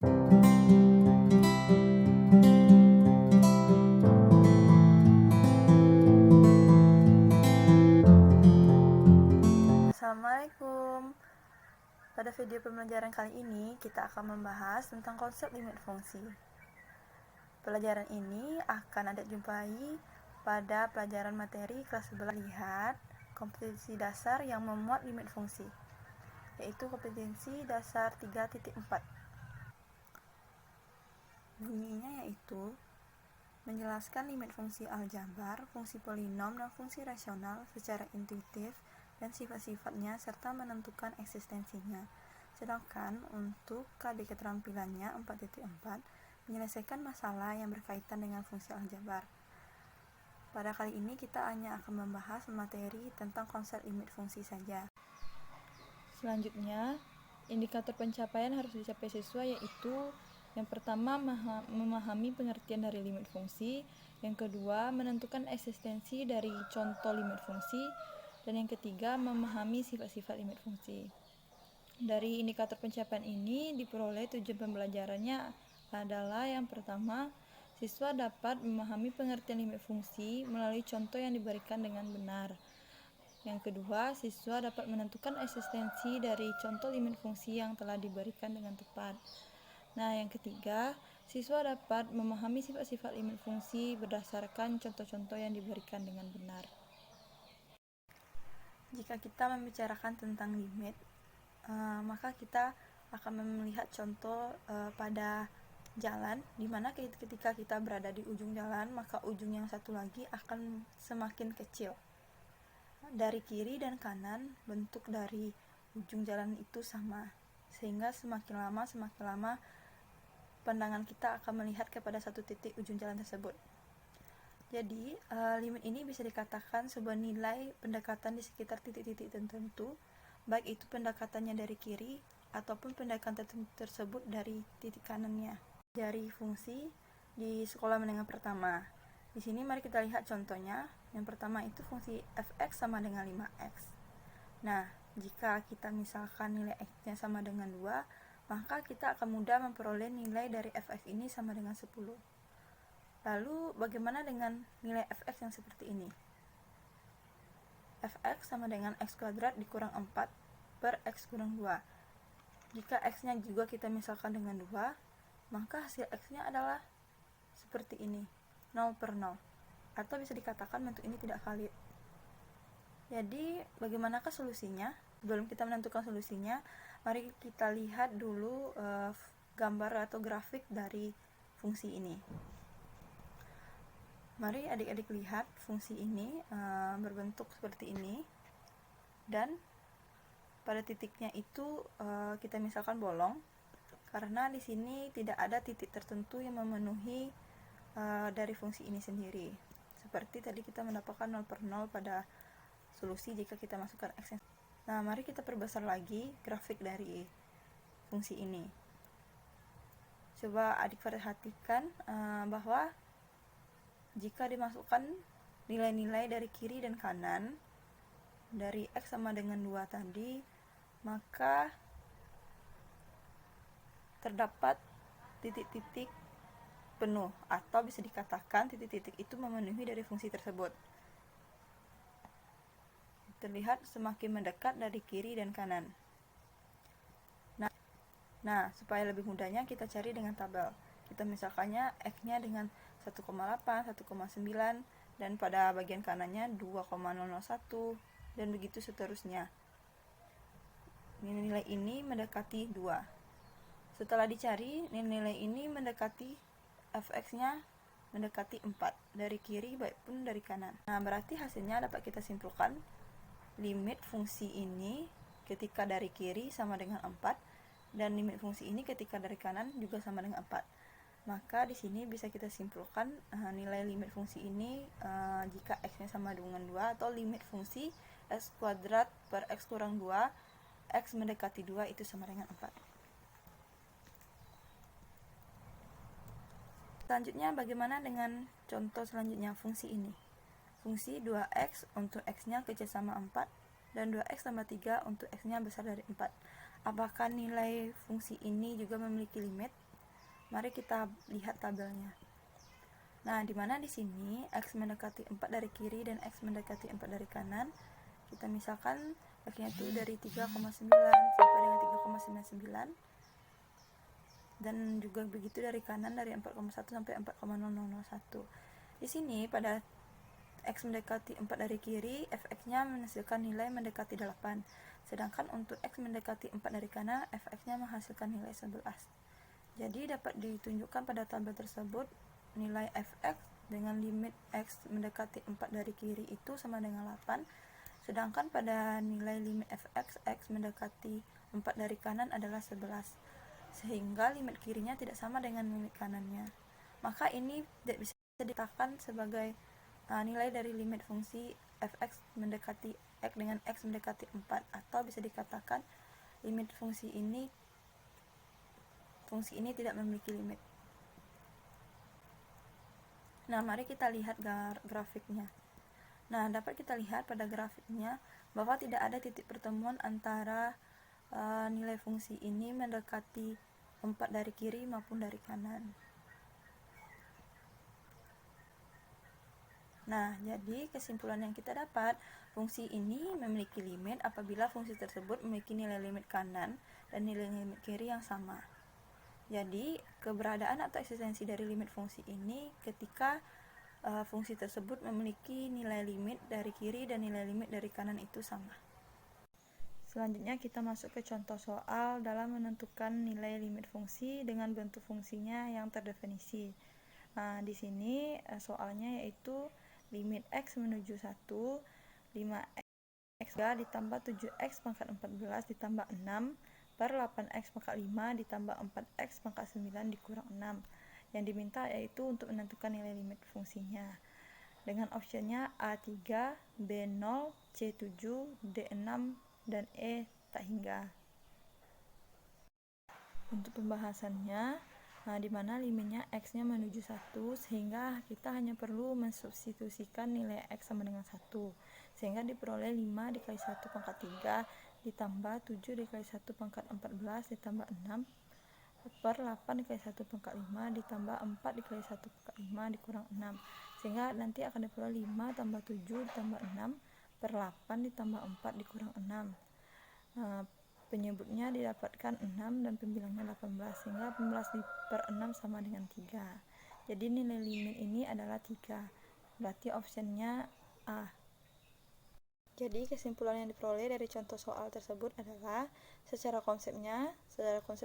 Assalamualaikum. Pada video pembelajaran kali ini, kita akan membahas tentang konsep limit fungsi. Pelajaran ini akan Anda jumpai pada pelajaran materi kelas 11. Lihat kompetensi dasar yang memuat limit fungsi, yaitu kompetensi dasar 3.4. Bunyinya yaitu menjelaskan limit fungsi aljabar, fungsi polinom, dan fungsi rasional secara intuitif dan sifat-sifatnya serta menentukan eksistensinya. Sedangkan untuk KD keterampilannya 4.4 menyelesaikan masalah yang berkaitan dengan fungsi aljabar. Pada kali ini kita hanya akan membahas materi tentang konsep limit fungsi saja. Selanjutnya, indikator pencapaian harus dicapai siswa yaitu yang pertama memahami pengertian dari limit fungsi, yang kedua menentukan eksistensi dari contoh limit fungsi, dan yang ketiga memahami sifat-sifat limit fungsi. Dari indikator pencapaian ini diperoleh tujuan pembelajarannya adalah yang pertama, siswa dapat memahami pengertian limit fungsi melalui contoh yang diberikan dengan benar. Yang kedua, siswa dapat menentukan eksistensi dari contoh limit fungsi yang telah diberikan dengan tepat. Nah, yang ketiga, siswa dapat memahami sifat-sifat limit fungsi berdasarkan contoh-contoh yang diberikan dengan benar. Jika kita membicarakan tentang limit, maka kita akan melihat contoh pada jalan, di mana ketika kita berada di ujung jalan, maka ujung yang satu lagi akan semakin kecil. Dari kiri dan kanan, bentuk dari ujung jalan itu sama, sehingga semakin lama pandangan kita akan melihat kepada satu titik ujung jalan tersebut. Jadi, limit ini bisa dikatakan sebuah nilai pendekatan di sekitar titik-titik tertentu, baik itu pendekatannya dari kiri ataupun pendekatan tersebut dari titik kanannya. Dari fungsi di sekolah menengah pertama. Di sini mari kita lihat contohnya. Yang pertama itu fungsi fx sama dengan 5x. Nah, jika kita misalkan nilai x-nya sama dengan 2, maka kita akan mudah memperoleh nilai dari fx ini sama dengan 10. Lalu bagaimana dengan nilai fx yang seperti ini? Fx sama dengan x kuadrat dikurang 4 per x kurang 2. Jika x-nya juga kita misalkan dengan 2, maka hasil x-nya adalah seperti ini, 0 per 0. Atau bisa dikatakan bentuk ini tidak valid. Jadi, bagaimanakah solusinya? Sebelum kita menentukan solusinya, mari kita lihat dulu gambar atau grafik dari fungsi ini. Mari adik-adik lihat fungsi ini berbentuk seperti ini, dan pada titiknya itu kita misalkan bolong, karena di sini tidak ada titik tertentu yang memenuhi dari fungsi ini sendiri. Seperti tadi kita mendapatkan 0 per 0 pada solusi jika kita masukkan x. Nah, mari kita perbesar lagi grafik dari fungsi ini. Coba adik perhatikan bahwa jika dimasukkan nilai-nilai dari kiri dan kanan dari x sama dengan 2 tadi, maka terdapat titik-titik penuh, atau bisa dikatakan titik-titik itu memenuhi dari fungsi tersebut. Terlihat semakin mendekat dari kiri dan kanan. Nah, supaya lebih mudahnya kita cari dengan tabel. Kita misalkannya x-nya dengan 1,8, 1,9, dan pada bagian kanannya 2,001, dan begitu seterusnya. Nilai ini mendekati 2. Setelah dicari, nilai ini mendekati fx-nya mendekati 4 dari kiri baik pun dari kanan. Nah, berarti hasilnya dapat kita simpulkan limit fungsi ini ketika dari kiri sama dengan 4, dan limit fungsi ini ketika dari kanan juga sama dengan 4. Maka di sini bisa kita simpulkan nilai limit fungsi ini jika x-nya sama dengan 2, atau limit fungsi x kuadrat per x kurang 2, x mendekati 2 itu sama dengan 4. Selanjutnya, bagaimana dengan contoh selanjutnya fungsi ini? Fungsi 2x untuk x-nya kecil sama 4, dan 2x tambah 3 untuk x-nya besar dari 4. Apakah nilai fungsi ini juga memiliki limit? Mari kita lihat tabelnya. Nah, di mana di sini X mendekati 4 dari kiri dan X mendekati 4 dari kanan. Kita misalkan X-nya itu dari 3,9 sampai dengan 3,99. Dan juga begitu dari kanan dari 4,1 sampai 4,0001. Di sini pada X mendekati 4 dari kiri, fx-nya menghasilkan nilai mendekati 8. Sedangkan untuk X mendekati 4 dari kanan, fx-nya menghasilkan nilai 11. Jadi dapat ditunjukkan pada tabel tersebut nilai fx dengan limit X mendekati 4 dari kiri itu sama dengan 8. Sedangkan pada nilai limit fx, X mendekati 4 dari kanan adalah 11. Sehingga limit kirinya tidak sama dengan limit kanannya. Maka ini tidak bisa dikatakan sebagai nilai dari limit fungsi fx mendekati X dengan X mendekati 4, atau bisa dikatakan limit fungsi ini tidak memiliki limit. Nah, mari kita lihat grafiknya. Nah, dapat kita lihat pada grafiknya bahwa tidak ada titik pertemuan antara nilai fungsi ini mendekati 4 dari kiri maupun dari kanan. Nah, jadi kesimpulan yang kita dapat, fungsi ini memiliki limit apabila fungsi tersebut memiliki nilai limit kanan dan nilai limit kiri yang sama. Jadi, keberadaan atau eksistensi dari limit fungsi ini ketika fungsi tersebut memiliki nilai limit dari kiri dan nilai limit dari kanan itu sama. Selanjutnya kita masuk ke contoh soal dalam menentukan nilai limit fungsi dengan bentuk fungsinya yang terdefinisi. Nah, di sini soalnya yaitu limit X menuju 1, 5x ditambah 7x pangkat 14 ditambah 6 per 8x pangkat 5 ditambah 4x pangkat 9 dikurang 6. Yang diminta yaitu untuk menentukan nilai limit fungsinya. Dengan optionnya A3, B0, C7, D6, dan E tak hingga. Untuk pembahasannya, di mana limitnya X-nya menuju 1, sehingga kita hanya perlu mensubstitusikan nilai X sama dengan 1. Sehingga diperoleh 5 dikali 1 pangkat 3 ditambah 7 dikali 1 pangkat 14 ditambah 6 per 8 dikali 1 pangkat 5 ditambah 4 dikali 1 pangkat 5 dikurang 6. Sehingga nanti akan diperoleh 5 tambah 7 ditambah 6 per 8 ditambah 4 dikurang 6. Penyebutnya didapatkan 6 dan pembilangnya 18, sehingga 18 per 6 sama dengan 3. Jadi nilai limit ini adalah 3. Berarti optionnya A. Jadi kesimpulan yang diperoleh dari contoh soal tersebut adalah secara konsep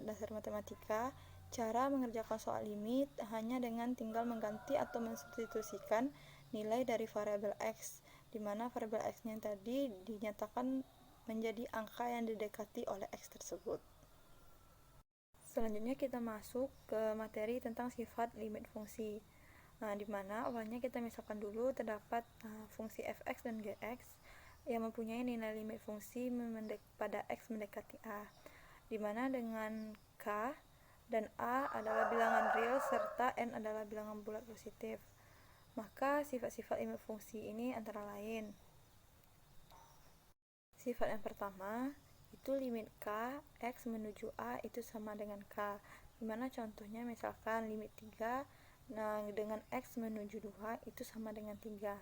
dasar matematika, cara mengerjakan soal limit hanya dengan tinggal mengganti atau mensubstitusikan nilai dari variabel X, di mana variabel X-nya tadi dinyatakan menjadi angka yang didekati oleh X tersebut. Selanjutnya kita masuk ke materi tentang sifat limit fungsi. Nah, di mana awalnya kita misalkan dulu terdapat fungsi fx dan gx yang mempunyai nilai limit fungsi pada X mendekati A, di mana dengan K dan A adalah bilangan real serta N adalah bilangan bulat positif. Maka sifat-sifat limit fungsi ini antara lain. Sifat yang pertama itu limit K X menuju A itu sama dengan K, dimana contohnya misalkan limit 3 dengan X menuju 2 itu sama dengan 3,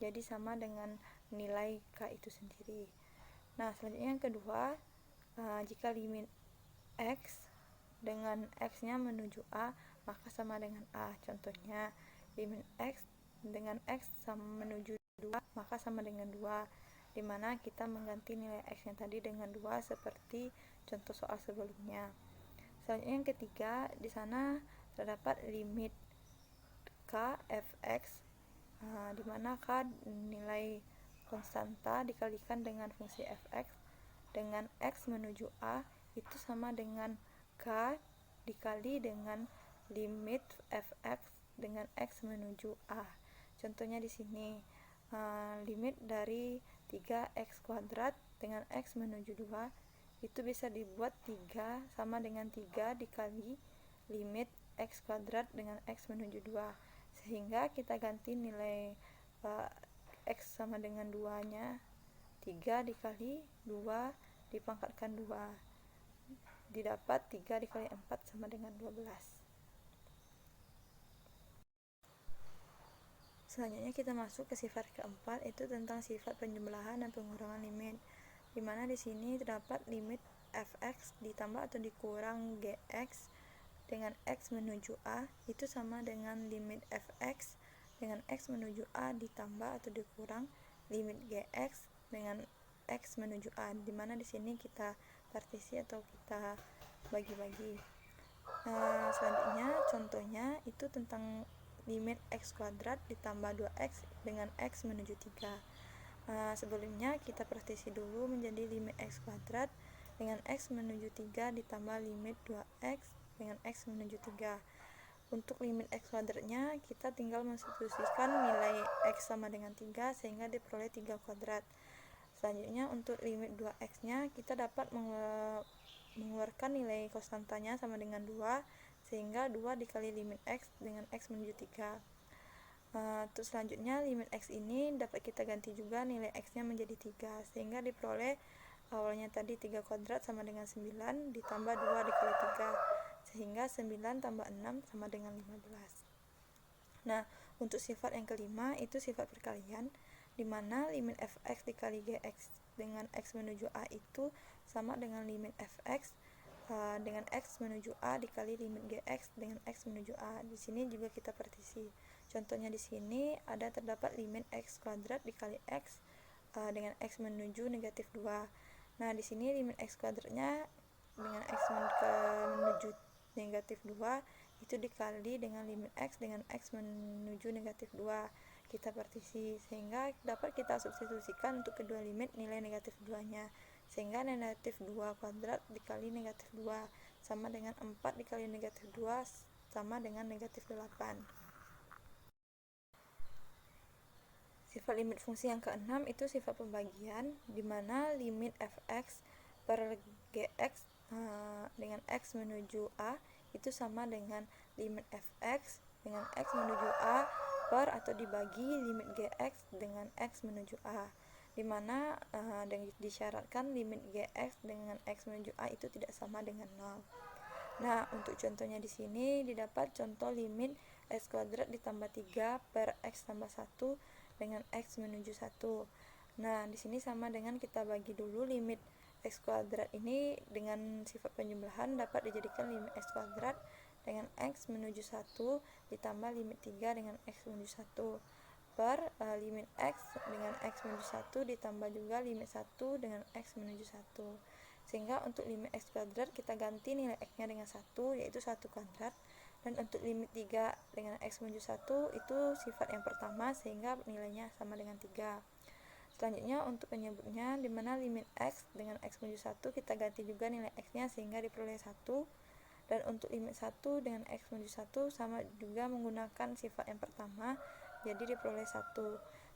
jadi sama dengan nilai K itu sendiri. Nah, selanjutnya yang kedua, jika limit X dengan X nya menuju A maka sama dengan A. Contohnya limit X dengan X sama menuju 2 maka sama dengan 2, dimana kita mengganti nilai X yang tadi dengan 2 seperti contoh soal sebelumnya. Selanjutnya yang ketiga, di sana terdapat limit K fx, dimana K nilai konstanta dikalikan dengan fungsi fx dengan X menuju A itu sama dengan K dikali dengan limit fx dengan X menuju A. Contohnya di sini limit dari 3x kuadrat dengan X menuju 2 itu bisa dibuat 3 sama dengan 3 dikali limit X kuadrat dengan X menuju 2, sehingga kita ganti nilai X sama dengan 2 nya 3 dikali 2 dipangkatkan 2 didapat 3 dikali 4 sama dengan 12. Selanjutnya kita masuk ke sifat keempat, itu tentang sifat penjumlahan dan pengurangan limit, dimana di sini terdapat limit fx ditambah atau dikurang gx dengan x menuju a itu sama dengan limit fx dengan x menuju a ditambah atau dikurang limit gx dengan x menuju a, dimana di sini kita partisi atau kita bagi-bagi. Selanjutnya contohnya itu tentang limit x kuadrat ditambah 2x dengan x menuju 3. Sebelumnya kita partisi dulu menjadi limit x kuadrat dengan x menuju 3 ditambah limit 2x dengan x menuju 3. Untuk limit x kuadratnya kita tinggal mensubstitusikan nilai x sama dengan 3 sehingga diperoleh 3 kuadrat. Selanjutnya untuk limit 2x nya kita dapat mengeluarkan nilai konstantanya sama dengan 2 sehingga 2 dikali limit x dengan x menuju 3. Terus selanjutnya limit x ini dapat kita ganti juga nilai x nya menjadi 3 sehingga diperoleh awalnya tadi 3 kuadrat sama dengan 9 ditambah 2 dikali 3 sehingga 9 tambah 6 sama dengan 15. Nah, untuk sifat yang kelima itu sifat perkalian, di mana limit fx dikali gx dengan x menuju a itu sama dengan limit fx dengan x menuju a dikali limit gx dengan x menuju a. Di sini juga kita partisi. Contohnya di sini ada terdapat limit x kuadrat dikali x dengan x menuju negatif 2. Nah, di sini limit x kuadratnya dengan x menuju negatif 2 itu dikali dengan limit x dengan x menuju negatif 2, kita partisi sehingga dapat kita substitusikan untuk kedua limit nilai negatif 2 nya, sehingga negatif 2 kuadrat dikali negatif 2 sama dengan 4 dikali negatif 2 sama dengan negatif 8. Sifat limit fungsi yang keenam itu sifat pembagian, di mana limit fx per gx dengan x menuju a itu sama dengan limit fx dengan x menuju a per atau dibagi limit gx dengan x menuju a, dimana disyaratkan limit gx dengan x menuju a itu tidak sama dengan 0. Nah, untuk contohnya di sini didapat contoh limit x kuadrat ditambah 3 per x tambah 1 dengan x menuju 1. Nah, di sini sama dengan kita bagi dulu limit x kuadrat ini dengan sifat penjumlahan dapat dijadikan limit x kuadrat dengan x menuju 1 ditambah limit 3 dengan x menuju 1 per limit x dengan x menuju 1 ditambah juga limit 1 dengan x menuju 1. Sehingga untuk limit x kuadrat kita ganti nilai x nya dengan 1 yaitu 1 kuadrat, dan untuk limit 3 dengan x menuju 1 itu sifat yang pertama sehingga nilainya sama dengan 3. Selanjutnya untuk penyebutnya, di mana limit x dengan x menuju 1 kita ganti juga nilai x nya sehingga diperoleh 1, dan untuk limit 1 dengan x menuju 1 sama juga menggunakan sifat yang pertama, jadi diperoleh 1,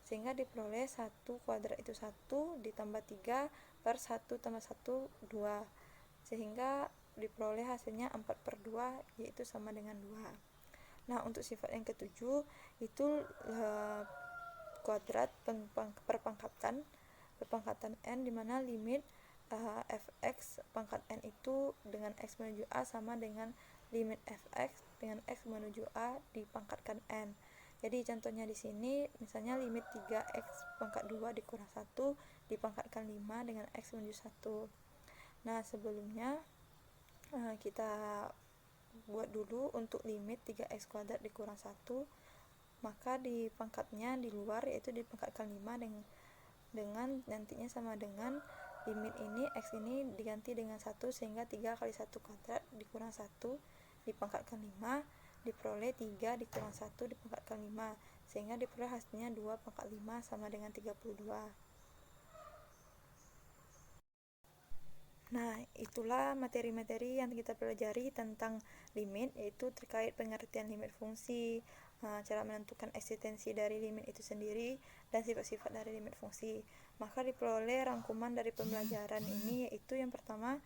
sehingga diperoleh 1 kuadrat itu 1 ditambah 3 per 1 tambah 1 2, sehingga diperoleh hasilnya 4 per 2 yaitu sama dengan 2. Nah, untuk sifat yang ketujuh itu kuadrat perpangkatan n, dimana limit fx pangkat n itu dengan x menuju a sama dengan limit fx dengan x menuju a dipangkatkan n. Jadi contohnya di sini misalnya limit 3x pangkat 2 dikurang 1 dipangkatkan 5 dengan x menuju 1. Nah, sebelumnya kita buat dulu untuk limit 3x kuadrat dikurang 1, maka di pangkatnya di luar yaitu dipangkatkan 5 dengan nantinya sama dengan limit ini x ini diganti dengan 1 sehingga 3 kali 1 kuadrat dikurang 1 dipangkatkan 5 diperoleh 3 dikurang 1 dipangkatkan 5 sehingga diperoleh hasilnya 2 pangkat 5 sama dengan 32. Nah, itulah materi-materi yang kita pelajari tentang limit, yaitu terkait pengertian limit fungsi, cara menentukan eksistensi dari limit itu sendiri, dan sifat-sifat dari limit fungsi. Maka diperoleh rangkuman dari pembelajaran ini, yaitu yang pertama,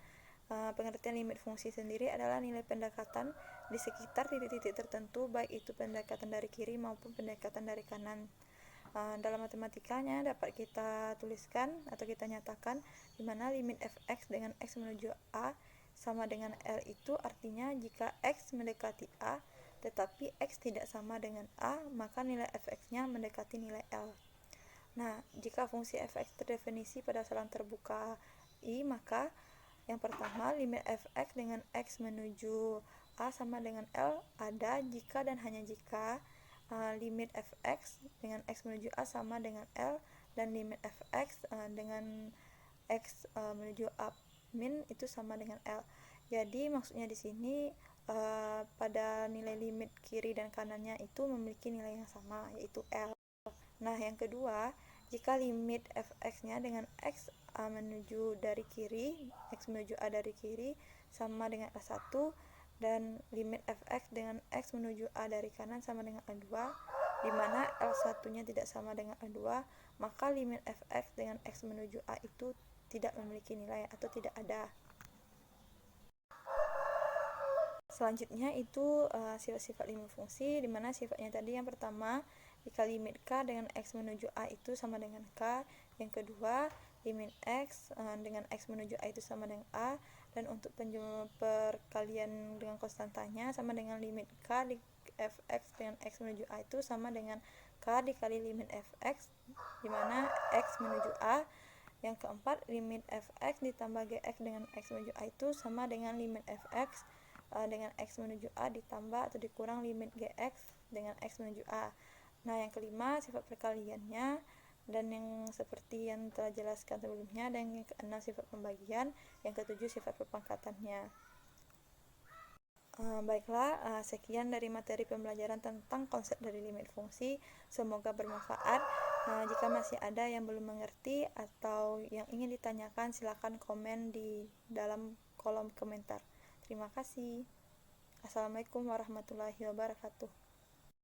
pengertian limit fungsi sendiri adalah nilai pendekatan di sekitar titik-titik tertentu, baik itu pendekatan dari kiri maupun pendekatan dari kanan. Dalam matematikanya dapat kita tuliskan atau kita nyatakan di mana limit fx dengan x menuju a sama dengan L itu artinya jika x mendekati a tetapi X tidak sama dengan A, maka nilai fx-nya mendekati nilai L. Nah, jika fungsi fx terdefinisi pada salang terbuka I, maka yang pertama, limit fx dengan X menuju A sama dengan L ada jika dan hanya jika limit fx dengan X menuju A sama dengan L dan limit fx dengan X menuju A min itu sama dengan L. Jadi maksudnya di sini pada nilai limit kiri dan kanannya itu memiliki nilai yang sama, yaitu L. Nah, yang kedua, jika limit fx-nya dengan X menuju dari kiri, X menuju A dari kiri sama dengan L1 dan limit fx dengan X menuju A dari kanan sama dengan L2, di mana L1-nya tidak sama dengan L2, maka limit fx dengan X menuju A itu tidak memiliki nilai atau tidak ada. Selanjutnya itu sifat-sifat limit fungsi, di mana sifatnya tadi yang pertama, jika limit K dengan X menuju A itu sama dengan K. Yang kedua, limit X dengan X menuju A itu sama dengan A. Dan untuk perkalian dengan konstantanya sama dengan limit K di fx dengan X menuju A itu sama dengan K dikali limit fx, di mana X menuju A. Yang keempat, limit fx ditambah gx dengan X menuju A itu sama dengan limit fx dengan X menuju A ditambah atau dikurang limit gx dengan X menuju A. Nah, yang kelima, sifat perkaliannya, dan yang seperti yang telah jelaskan sebelumnya, dan yang keenam, sifat pembagian, yang ketujuh, sifat perpangkatannya. Baiklah, sekian dari materi pembelajaran tentang konsep dari limit fungsi. Semoga bermanfaat. Jika masih ada yang belum mengerti atau yang ingin ditanyakan, silakan komen di dalam kolom komentar. Terima kasih. Assalamualaikum warahmatullahi wabarakatuh.